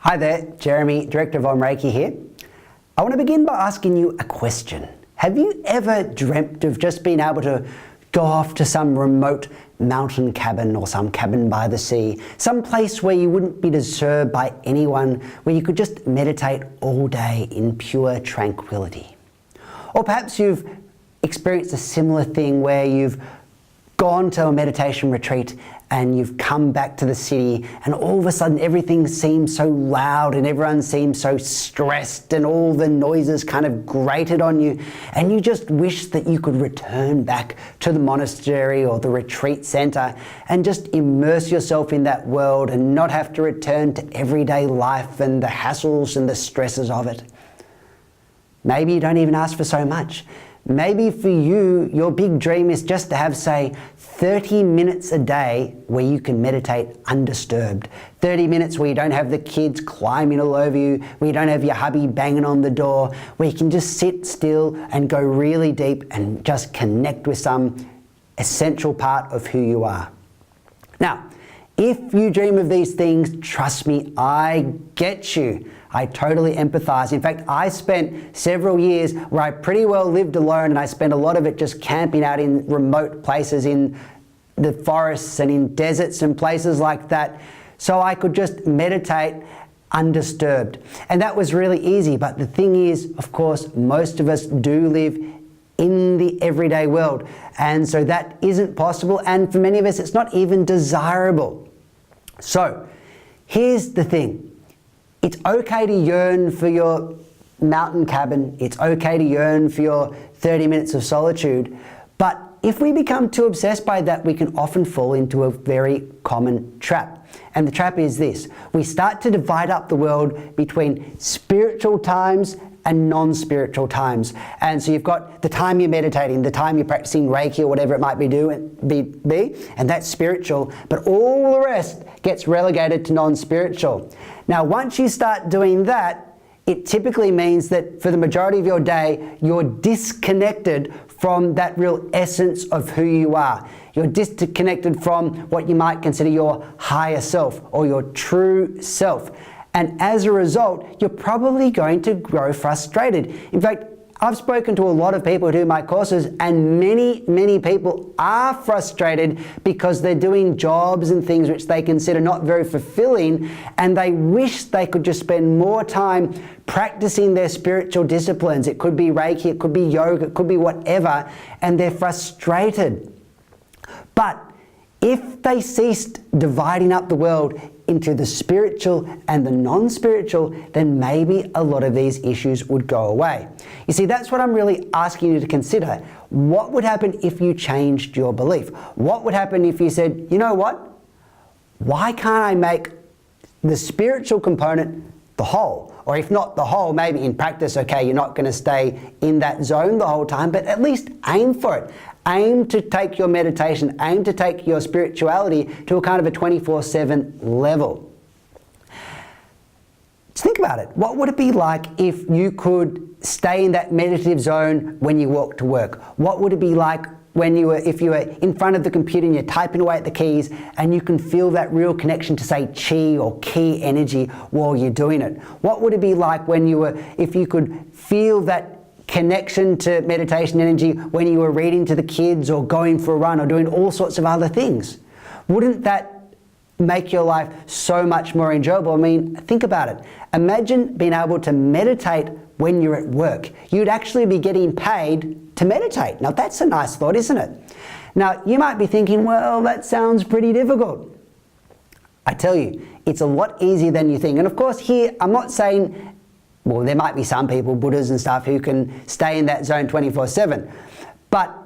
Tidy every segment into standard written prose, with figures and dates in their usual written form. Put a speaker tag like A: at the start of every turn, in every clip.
A: Hi there, Jeremy, Director of On Reiki here. I want to begin by asking you a question. Have you ever dreamt of just being able to go off to some remote mountain cabin or some cabin by the sea, some place where you wouldn't be disturbed by anyone, where you could just meditate all day in pure tranquility? Or perhaps you've experienced a similar thing where you've gone to a meditation retreat and you've come back to the city and all of a sudden everything seems so loud and everyone seems so stressed and all the noises kind of grated on you, and you just wish that you could return back to the monastery or the retreat center and just immerse yourself in that world and not have to return to everyday life and the hassles and the stresses of it. Maybe you don't even ask for so much. Maybe for you, your big dream is just to have, say, 30 minutes a day where you can meditate undisturbed. 30 minutes where you don't have the kids climbing all over you, where you don't have your hubby banging on the door, where you can just sit still and go really deep and just connect with some essential part of who you are. Now, if you dream of these things, trust me, I get you. I totally empathize. In fact, I spent several years where I pretty well lived alone, and I spent a lot of it just camping out in remote places in the forests and in deserts and places like that, so I could just meditate undisturbed. And that was really easy. But the thing is, of course, most of us do live in the everyday world, and so that isn't possible, and for many of us it's not even desirable. So here's the thing. It's okay to yearn for your mountain cabin. It's okay to yearn for your 30 minutes of solitude. But if we become too obsessed by that, we can often fall into a very common trap. And the trap is this. We start to divide up the world between spiritual times and non-spiritual times. And so you've got the time you're meditating, the time you're practicing Reiki or whatever it might be, and that's spiritual, but all the rest gets relegated to non-spiritual. Now, once you start doing that, it typically means that for the majority of your day, you're disconnected from that real essence of who you are. You're disconnected from what you might consider your higher self or your true self. And as a result, you're probably going to grow frustrated. In fact, I've spoken to a lot of people who do my courses, and many people are frustrated because they're doing jobs and things which they consider not very fulfilling, and they wish they could just spend more time practicing their spiritual disciplines. It could be Reiki, it could be yoga, it could be whatever, and they're frustrated. But if they ceased dividing up the world into the spiritual and the non-spiritual, then maybe a lot of these issues would go away. You see, that's what I'm really asking you to consider. What would happen if you changed your belief? What would happen if you said, you know what? Why can't I make the spiritual component the whole? Or if not the whole, maybe in practice, okay, you're not going to stay in that zone the whole time, but at least aim for it. Aim to take your meditation, aim to take your spirituality to a kind of a 24/7 level. Just think about it. What would it be like if you could stay in that meditative zone when you walk to work? What would it be like if you were in front of the computer and you're typing away at the keys and you can feel that real connection to, say, chi or ki energy while you're doing it? What would it be like if you could feel that connection to meditation energy when you were reading to the kids or going for a run or doing all sorts of other things? Wouldn't that make your life so much more enjoyable? I mean, think about it. Imagine being able to meditate when you're at work. You'd actually be getting paid to meditate. Now, that's a nice thought, isn't it? Now, you might be thinking, well, that sounds pretty difficult. I tell you, it's a lot easier than you think. And of course, here, I'm not saying, well, there might be some people, Buddhas and stuff, who can stay in that zone 24/7. But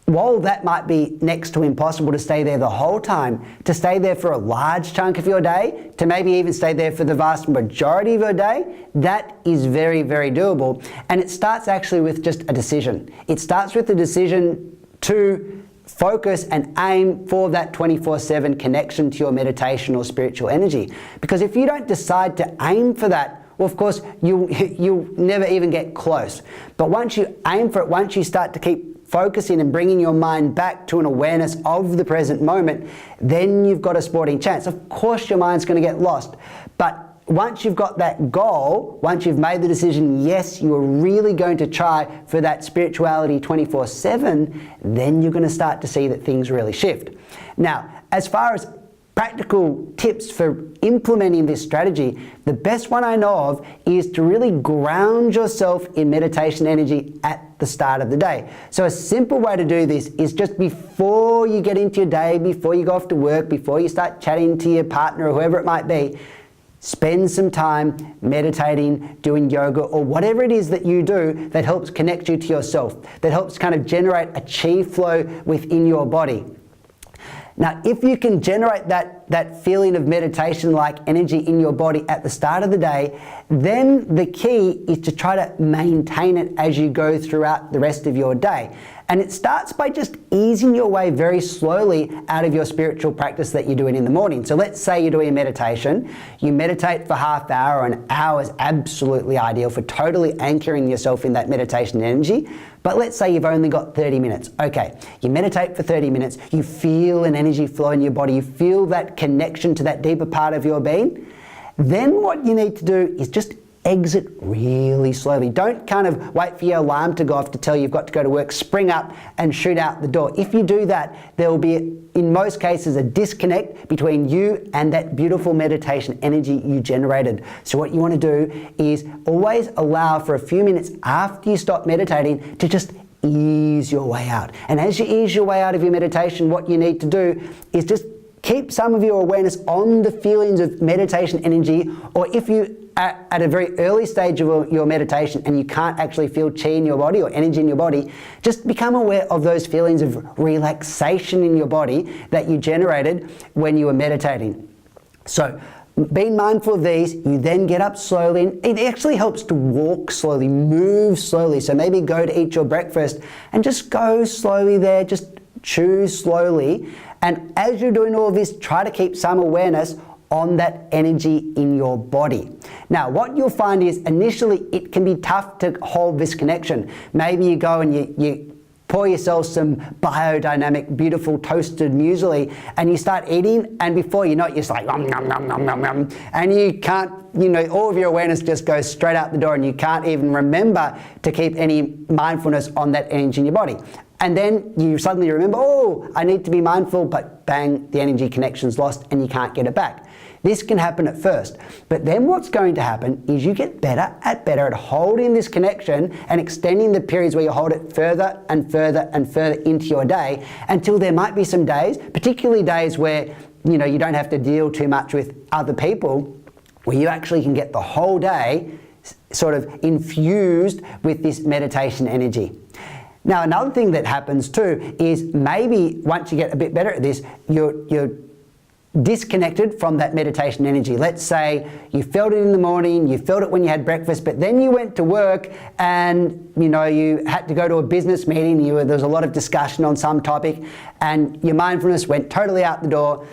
A: while that might be next to impossible to stay there the whole time, to stay there for a large chunk of your day, to maybe even stay there for the vast majority of your day, that is very, very doable. And it starts actually with just a decision. It starts with the decision to focus and aim for that 24/7 connection to your meditation or spiritual energy. Because if you don't decide to aim for that, well, of course, you'll never even get close. But once you aim for it, once you start to keep focusing and bringing your mind back to an awareness of the present moment, then you've got a sporting chance. Of course, your mind's going to get lost, but once you've got that goal, once you've made the decision, yes, you are really going to try for that spirituality 24/7, then you're going to start to see that things really shift. Now, as far as practical tips for implementing this strategy, the best one I know of is to really ground yourself in meditation energy at the start of the day. So a simple way to do this is just before you get into your day, before you go off to work, before you start chatting to your partner or whoever it might be, spend some time meditating, doing yoga, or whatever it is that you do that helps connect you to yourself, that helps kind of generate a chi flow within your body. Now, if you can generate that feeling of meditation-like energy in your body at the start of the day, then the key is to try to maintain it as you go throughout the rest of your day. And it starts by just easing your way very slowly out of your spiritual practice that you're doing in the morning. So let's say you're doing meditation. You meditate for half hour, or an hour is absolutely ideal for totally anchoring yourself in that meditation energy. But let's say you've only got 30 minutes. Okay, you meditate for 30 minutes, you feel an energy flow in your body, you feel that connection to that deeper part of your being. Then what you need to do is just exit really slowly. Don't kind of wait for your alarm to go off to tell you you've got to go to work. Spring up and shoot out the door. If you do that, there will be, in most cases, a disconnect between you and that beautiful meditation energy you generated. So what you want to do is always allow for a few minutes after you stop meditating to just ease your way out. And as you ease your way out of your meditation, what you need to do is just keep some of your awareness on the feelings of meditation energy, or if you are at a very early stage of your meditation and you can't actually feel chi in your body or energy in your body, just become aware of those feelings of relaxation in your body that you generated when you were meditating. So being mindful of these, you then get up slowly, and it actually helps to walk slowly, move slowly. So maybe go to eat your breakfast and just go slowly there, just chew slowly. And as you're doing all of this, try to keep some awareness on that energy in your body. Now, what you'll find is initially it can be tough to hold this connection. Maybe you go and you pour yourself some biodynamic, beautiful toasted muesli and you start eating, and before you know it, you're just like, nom, nom, nom, nom, nom, nom, and you can't, all of your awareness just goes straight out the door and you can't even remember to keep any mindfulness on that energy in your body. And then you suddenly remember, oh, I need to be mindful, but bang, the energy connection's lost and you can't get it back. This can happen at first, but then what's going to happen is you get better at holding this connection and extending the periods where you hold it further and further and further into your day, until there might be some days, particularly days where you don't have to deal too much with other people, where you actually can get the whole day sort of infused with this meditation energy. Now, another thing that happens too is maybe once you get a bit better at this, you're disconnected from that meditation energy. Let's say you felt it in the morning, you felt it when you had breakfast, but then you went to work and you had to go to a business meeting, there was a lot of discussion on some topic, and your mindfulness went totally out the door.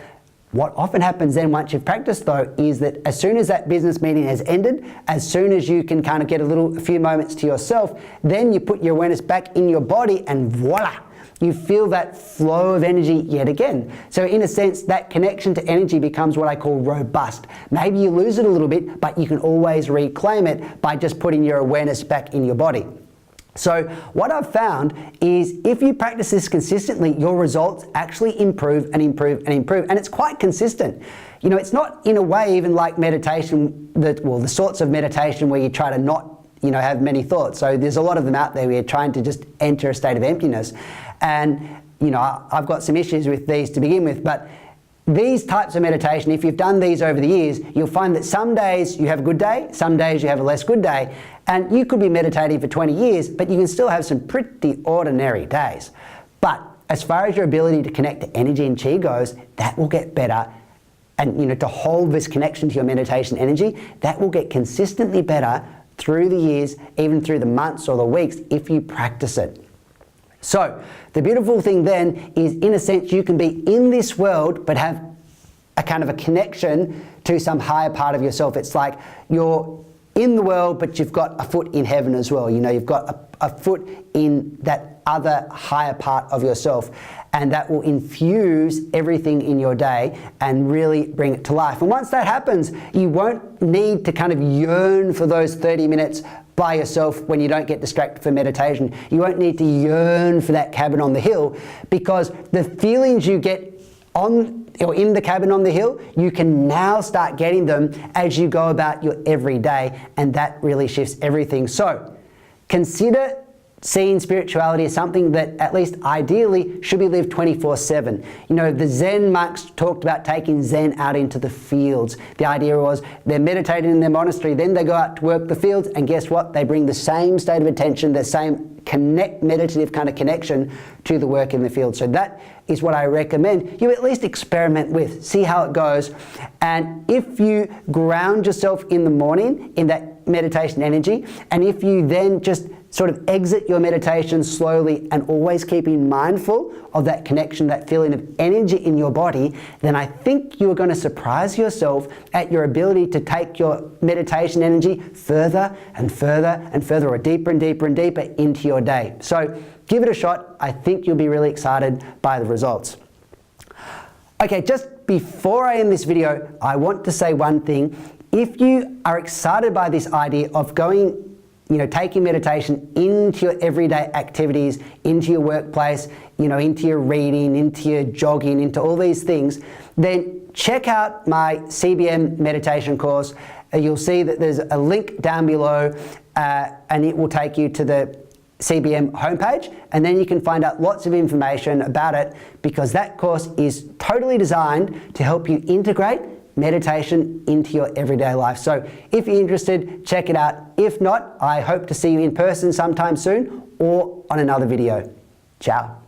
A: What often happens then once you've practiced though is that as soon as that business meeting has ended, as soon as you can kind of get a few moments to yourself, then you put your awareness back in your body and voila, you feel that flow of energy yet again. So in a sense, that connection to energy becomes what I call robust. Maybe you lose it a little bit, but you can always reclaim it by just putting your awareness back in your body. So what I've found is if you practice this consistently, your results actually improve and improve and improve, and it's quite consistent. It's not in a way even like meditation, the sorts of meditation where you try to not have many thoughts. So there's a lot of them out there where you're trying to just enter a state of emptiness. And I've got some issues with these to begin with, but these types of meditation, if you've done these over the years, you'll find that some days you have a good day, some days you have a less good day, and you could be meditating for 20 years, but you can still have some pretty ordinary days. But as far as your ability to connect to energy and chi goes, that will get better. And to hold this connection to your meditation energy, that will get consistently better through the years, even through the months or the weeks, if you practice it. So the beautiful thing then is, in a sense, you can be in this world but have a kind of a connection to some higher part of yourself. It's like you're in the world but you've got a foot in heaven as well. You've got a foot in that other higher part of yourself. and that will infuse everything in your day and really bring it to life. And once that happens, you won't need to kind of yearn for those 30 minutes by yourself when you don't get distracted for meditation. You won't need to yearn for that cabin on the hill, because the feelings you get on or in the cabin on the hill, you can now start getting them as you go about your everyday, and that really shifts everything. So consider seeing spirituality as something that, at least ideally, should be lived 24/7. You know, the Zen monks talked about taking Zen out into the fields. The idea was they're meditating in their monastery, then they go out to work the fields, and guess what? They bring the same state of attention, the same meditative kind of connection to the work in the field. So that is what I recommend you at least experiment with, see how it goes. And if you ground yourself in the morning in that meditation energy, and if you then just sort of exit your meditation slowly and always keeping mindful of that connection, that feeling of energy in your body, then I think you are going to surprise yourself at your ability to take your meditation energy further and further and further, or deeper and deeper and deeper into your day. So give it a shot. I think you'll be really excited by the results. Okay, just before I end this video, I want to say one thing. If you are excited by this idea of going, taking meditation into your everyday activities, into your workplace, into your reading, into your jogging, into all these things, then check out my CBM meditation course. You'll see that there's a link down below, and it will take you to the CBM homepage, and then you can find out lots of information about it, because that course is totally designed to help you integrate meditation into your everyday life. So if you're interested, check it out. If not, I hope to see you in person sometime soon or on another video. Ciao.